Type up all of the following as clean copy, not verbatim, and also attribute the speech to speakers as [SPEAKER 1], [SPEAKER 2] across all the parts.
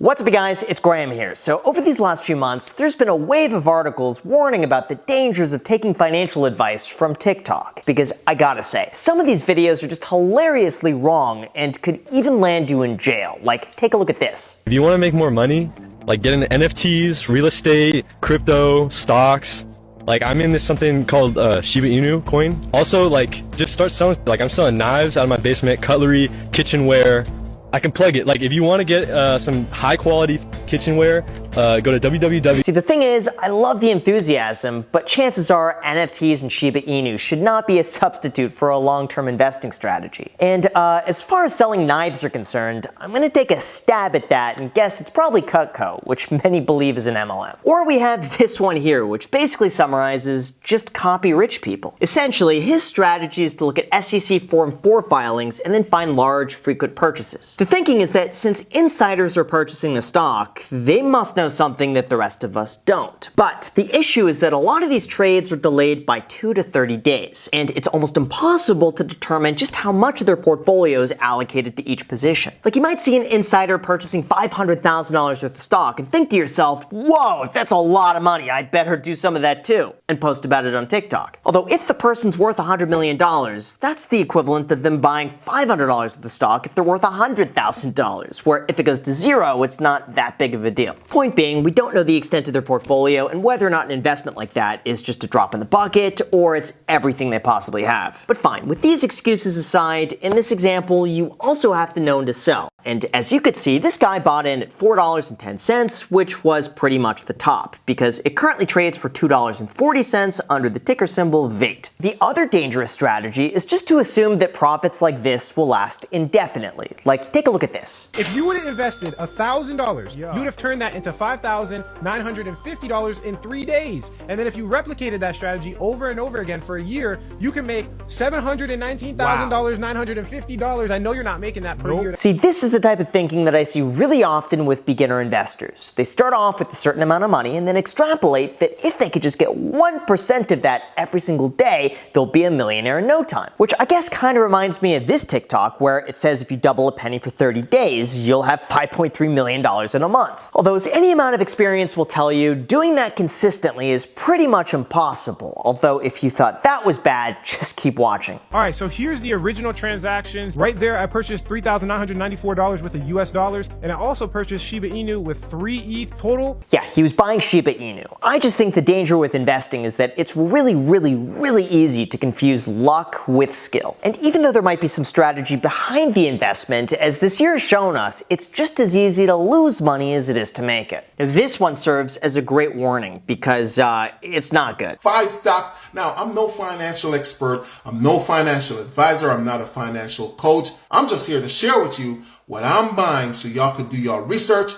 [SPEAKER 1] What's up, you guys? It's Graham here. So over these last few months, there's been a wave of articles warning about the dangers of taking financial advice from TikTok. Because I gotta say, some of these videos are just hilariously wrong and could even land you in jail. Like, take a look at this.
[SPEAKER 2] If you want to make more money, like get into NFTs, real estate, crypto, stocks. Like I'm in this something called Shiba Inu coin. Also, like just start selling. Like I'm selling knives out of my basement, cutlery, kitchenware. I can plug it. Like if you want to get some high quality kitchenware, go to www.
[SPEAKER 1] See, the thing is, I love the enthusiasm, but chances are NFTs and Shiba Inu should not be a substitute for a long-term investing strategy. And as far as selling knives are concerned, I'm going to take a stab at that and guess it's probably Cutco, which many believe is an MLM. Or we have this one here, which basically summarizes just copy rich people. Essentially, his strategy is to look at SEC Form 4 filings and then find large, frequent purchases. The thinking is that since insiders are purchasing the stock, they must know something that the rest of us don't. But the issue is that a lot of these trades are delayed by 2 to 30 days, and it's almost impossible to determine just how much of their portfolio is allocated to each position. Like you might see an insider purchasing $500,000 worth of stock and think to yourself, whoa, that's a lot of money, I'd better do some of that too, and post about it on TikTok. Although if the person's worth $100 million, that's the equivalent of them buying $500 of the stock if they're worth $100,000, where if it goes to zero, it's not that big of a deal. Point being, we don't know the extent of their portfolio and whether or not an investment like that is just a drop in the bucket or it's everything they possibly have. But fine, with these excuses aside, in this example, you also have to know when to sell. And as you could see, this guy bought in at $4.10, which was pretty much the top, because it currently trades for $2.40 under the ticker symbol VATE. The other dangerous strategy is just to assume that profits like this will last indefinitely. Like, take a look at this.
[SPEAKER 3] If you would have invested $1,000, you would have turned that into $5,950 in 3 days. And then if you replicated that strategy over and over again for a year, you can make $719,950. I know you're not making that per year.
[SPEAKER 1] See, this is the type of thinking that I see really often with beginner investors. They start off with a certain amount of money and then extrapolate that if they could just get 1% of that every single day, they'll be a millionaire in no time. Which I guess kind of reminds me of this TikTok where it says if you double a penny for 30 days, you'll have $5.3 million in a month. Although as any amount of experience will tell you, doing that consistently is pretty much impossible. Although if you thought that was bad, just keep watching.
[SPEAKER 3] All right, so here's the original transactions. Right there, I purchased $3,994 worth of US dollars, and I also purchased Shiba Inu with 3 ETH total.
[SPEAKER 1] Yeah, he was buying Shiba Inu. I just think the danger with investing is that it's really easy to confuse luck with skill. And even though there might be some strategy behind the investment, as this year has shown us, it's just as easy to lose money as it is to make it. Now, this one serves as a great warning because it's not good.
[SPEAKER 4] 5 stocks. Now, I'm no financial expert. I'm no financial advisor. I'm not a financial coach. I'm just here to share with you what I'm buying so y'all could do your research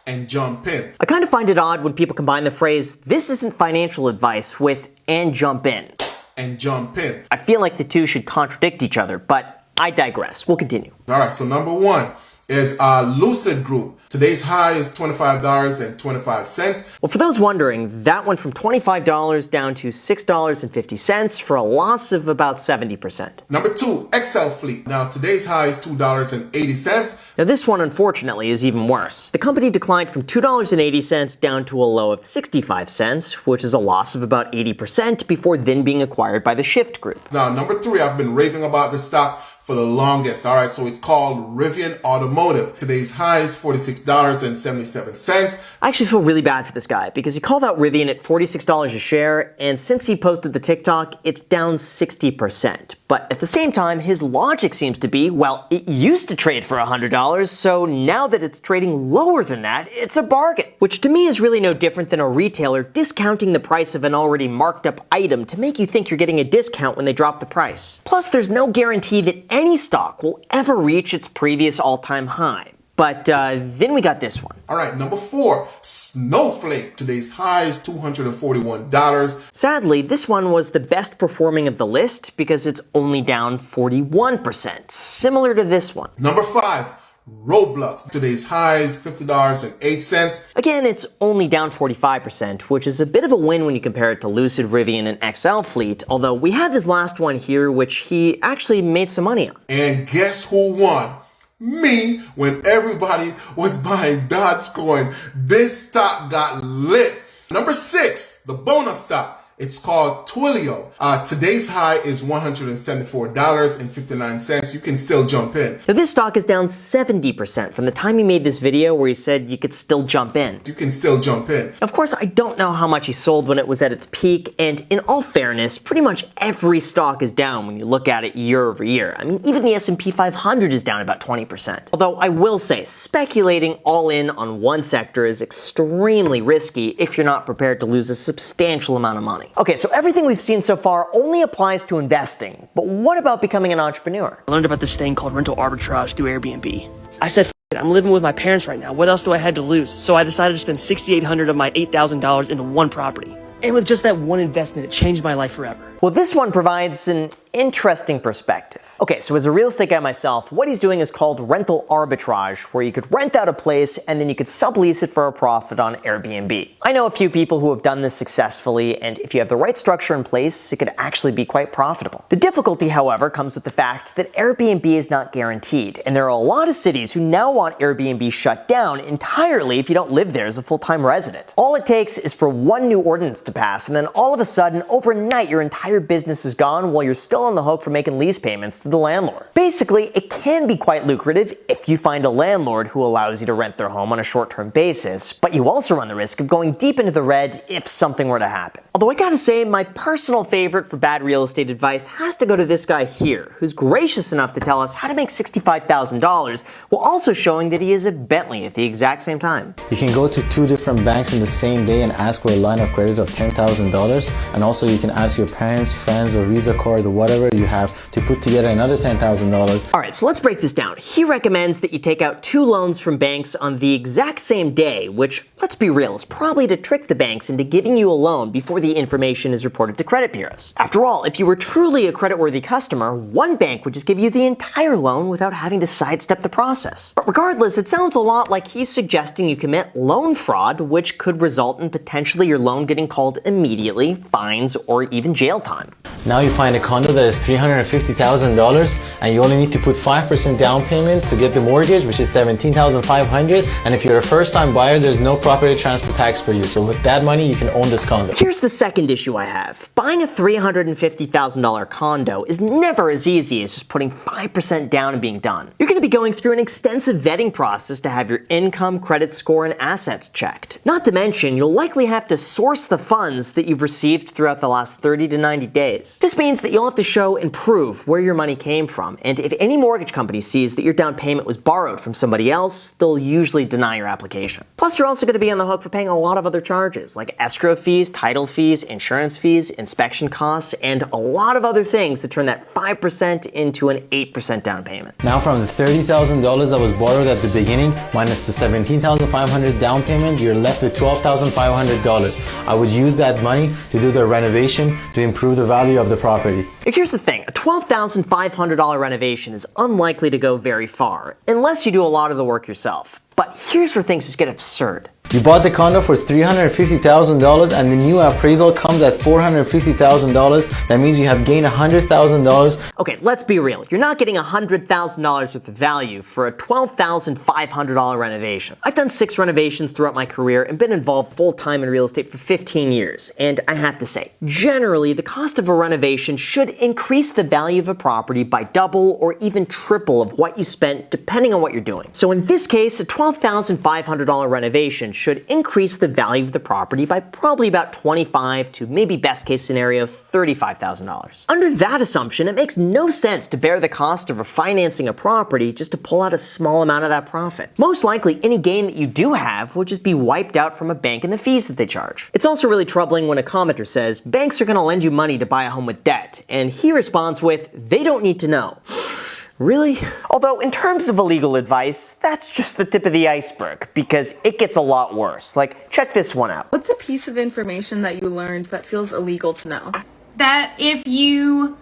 [SPEAKER 4] and jump in.
[SPEAKER 1] I kind of find it odd when people combine the phrase, this isn't financial advice, with and jump in.
[SPEAKER 4] And jump in.
[SPEAKER 1] I feel like the two should contradict each other, but I digress. We'll continue.
[SPEAKER 4] All right, so number one is Lucid Group. Today's high is $25.25.
[SPEAKER 1] Well, for those wondering, that went from $25 down to $6.50 for a loss of about 70%.
[SPEAKER 4] Number two, XL Fleet. Now, today's high is $2.80.
[SPEAKER 1] Now, this one, unfortunately, is even worse. The company declined from $2.80 down to a low of 65 cents, which is a loss of about 80% before then being acquired by the Shift Group.
[SPEAKER 4] Now, number three, I've been raving about this stock for the longest. All right, so it's called Rivian Automotive. Today's high is $46.77.
[SPEAKER 1] I actually feel really bad for this guy because he called out Rivian at $46 a share, and since he posted the TikTok, it's down 60%. But at the same time, his logic seems to be, well, it used to trade for $100, so now that it's trading lower than that, it's a bargain. Which to me is really no different than a retailer discounting the price of an already marked up item to make you think you're getting a discount when they drop the price. Plus, there's no guarantee that any stock will ever reach its previous all-time high. But then we got this one.
[SPEAKER 4] All right, number four, Snowflake. Today's high is $241.
[SPEAKER 1] Sadly, this one was the best performing of the list because it's only down 41%, similar to this one.
[SPEAKER 4] Number five, Roblox. Today's high is $50.08.
[SPEAKER 1] Again, it's only down 45%, which is a bit of a win when you compare it to Lucid, Rivian, and XL Fleet, although we have his last one here, which he actually made some money on.
[SPEAKER 4] And guess who won Me, when everybody was buying Dogecoin, this stock got lit. Number 6, the bonus stock. It's called Twilio. Today's high is $174.59. You can still jump in.
[SPEAKER 1] Now this stock is down 70% from the time he made this video where he said you could still jump in.
[SPEAKER 4] You can still jump in.
[SPEAKER 1] Of course, I don't know how much he sold when it was at its peak, and in all fairness, pretty much every stock is down when you look at it year over year. I mean, even the S&P 500 is down about 20%. Although I will say, speculating all in on one sector is extremely risky if you're not prepared to lose a substantial amount of money. Okay, so everything we've seen so far only applies to investing, but what about becoming an entrepreneur?
[SPEAKER 5] I learned about this thing called rental arbitrage through Airbnb. I said, F it, I'm living with my parents right now. What else do I have to lose? So I decided to spend $6,800 of my $8,000 into one property. And with just that one investment, it changed my life forever.
[SPEAKER 1] Well, this one provides an interesting perspective. Okay, so as a real estate guy myself, what he's doing is called rental arbitrage, where you could rent out a place and then you could sublease it for a profit on Airbnb. I know a few people who have done this successfully, and if you have the right structure in place, it could actually be quite profitable. The difficulty, however, comes with the fact that Airbnb is not guaranteed, and there are a lot of cities who now want Airbnb shut down entirely if you don't live there as a full-time resident. All it takes is for one new ordinance to pass, and then all of a sudden, overnight, your entire business is gone while you're still on the hook for making lease payments to the landlord. Basically, it can be quite lucrative if you find a landlord who allows you to rent their home on a short-term basis, but you also run the risk of going deep into the red if something were to happen. Although I gotta say, my personal favorite for bad real estate advice has to go to this guy here, who's gracious enough to tell us how to make $65,000 while also showing that he is a Bentley at the exact same time.
[SPEAKER 6] You can go to 2 different banks in the same day and ask for a line of credit of $10,000, and also you can ask your parents, friends, or Visa card or whatever you have to put together another $10,000.
[SPEAKER 1] Alright, so let's break this down. He recommends that you take out 2 loans from banks on the exact same day, which, let's be real, is probably to trick the banks into giving you a loan before the information is reported to credit bureaus. After all, if you were truly a creditworthy customer, one bank would just give you the entire loan without having to sidestep the process. But regardless, it sounds a lot like he's suggesting you commit loan fraud, which could result in potentially your loan getting called immediately, fines, or even jail time.
[SPEAKER 6] Now you find a condo that is $350,000 and you only need to put 5% down payment to get the mortgage, which is $17,500, and if you're a first-time buyer, there's no property transfer tax for you. So with that money, you can own this condo.
[SPEAKER 1] Here's the second issue I have. Buying a $350,000 condo is never as easy as just putting 5% down and being done. You're going to be going through an extensive vetting process to have your income, credit score, and assets checked. Not to mention, you'll likely have to source the funds that you've received throughout the last 30 to 90 days. This means that you'll have to show and prove where your money came from, and if any mortgage company sees that your down payment was borrowed from somebody else, they'll usually deny your application. Plus, you're also going to be on the hook for paying a lot of other charges, like escrow fees, title fees, insurance fees, inspection costs, and a lot of other things to turn that 5% into an 8% down payment.
[SPEAKER 6] Now from the $30,000 that was borrowed at the beginning, minus the $17,500 down payment, you're left with $12,500. I would use that money to do the renovation to improve the value of the property.
[SPEAKER 1] Here's the thing, a $12,500 renovation is unlikely to go very far, unless you do a lot of the work yourself. But here's where things just get absurd.
[SPEAKER 6] You bought the condo for $350,000 and the new appraisal comes at $450,000. That means you have gained $100,000.
[SPEAKER 1] Okay, let's be real. You're not getting $100,000 worth of value for a $12,500 renovation. I've done 6 renovations throughout my career and been involved full-time in real estate for 15 years. And I have to say, generally, the cost of a renovation should increase the value of a property by double or even triple of what you spent depending on what you're doing. So in this case, a $12,500 renovation should increase the value of the property by probably about $25,000 to maybe best case scenario $35,000. Under that assumption, it makes no sense to bear the cost of refinancing a property just to pull out a small amount of that profit. Most likely, any gain that you do have will just be wiped out from a bank and the fees that they charge. It's also really troubling when a commenter says, banks are going to lend you money to buy a home with debt, and he responds with, they don't need to know. Really? Although, in terms of illegal advice, that's just the tip of the iceberg, because it gets a lot worse. Like, check this one out.
[SPEAKER 7] What's a piece of information that you learned that feels illegal to know?
[SPEAKER 8] That if you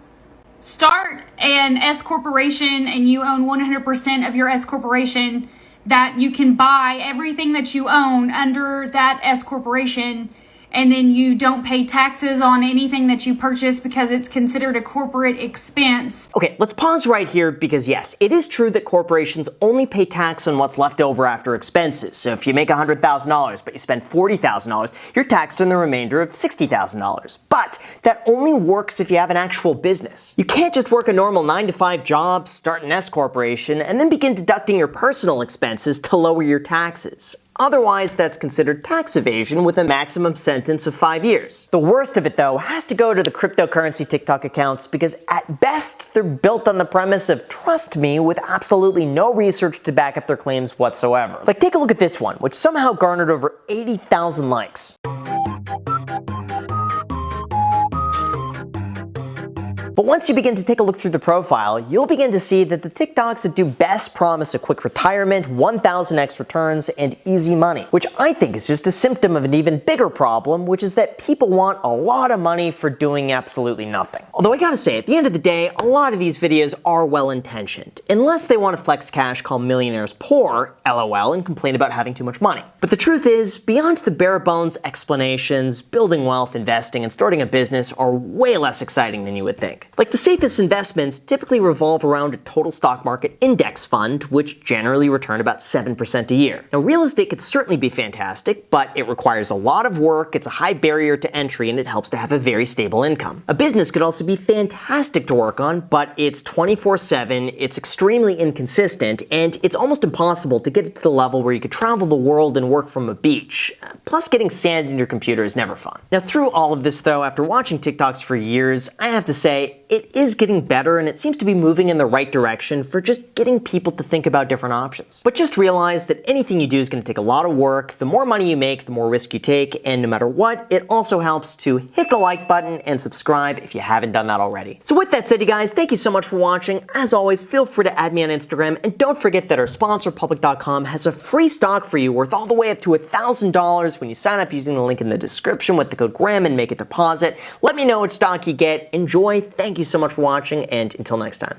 [SPEAKER 8] start an S corporation and you own 100% of your S corporation, that you can buy everything that you own under that S corporation and then you don't pay taxes on anything that you purchase because it's considered a corporate expense.
[SPEAKER 1] Okay, let's pause right here because yes, it is true that corporations only pay tax on what's left over after expenses. So if you make $100,000 but you spend $40,000, you're taxed on the remainder of $60,000. But that only works if you have an actual business. You can't just work a normal 9-to-5 job, start an S corporation, and then begin deducting your personal expenses to lower your taxes. Otherwise, that's considered tax evasion with a maximum sentence of 5 years. The worst of it, though, has to go to the cryptocurrency TikTok accounts because at best, they're built on the premise of trust me with absolutely no research to back up their claims whatsoever. Like, take a look at this one, which somehow garnered over 80,000 likes. But once you begin to take a look through the profile, you'll begin to see that the TikToks that do best promise a quick retirement, 1,000x returns, and easy money, which I think is just a symptom of an even bigger problem, which is that people want a lot of money for doing absolutely nothing. Although I gotta say, at the end of the day, a lot of these videos are well-intentioned, unless they want to flex cash, call millionaires poor, LOL, and complain about having too much money. But the truth is, beyond the bare bones explanations, building wealth, investing, and starting a business are way less exciting than you would think. Like, the safest investments typically revolve around a total stock market index fund, which generally return about 7% a year. Now, real estate could certainly be fantastic, but it requires a lot of work, it's a high barrier to entry, and it helps to have a very stable income. A business could also be fantastic to work on, but it's 24/7, it's extremely inconsistent, and it's almost impossible to get it to the level where you could travel the world and work from a beach. Plus, getting sand in your computer is never fun. Now, through all of this, though, after watching TikToks for years, I have to say, it is getting better and it seems to be moving in the right direction for just getting people to think about different options. But just realize that anything you do is going to take a lot of work. The more money you make, the more risk you take, and no matter what, it also helps to hit the like button and subscribe if you haven't done that already. So with that said, you guys, thank you so much for watching. As always, feel free to add me on Instagram, and don't forget that our sponsor, Public.com, has a free stock for you worth all the way up to $1,000 when you sign up using the link in the description with the code GRAHAM and make a deposit. Let me know which stock you get. Enjoy. Thank you so much for watching, and until next time.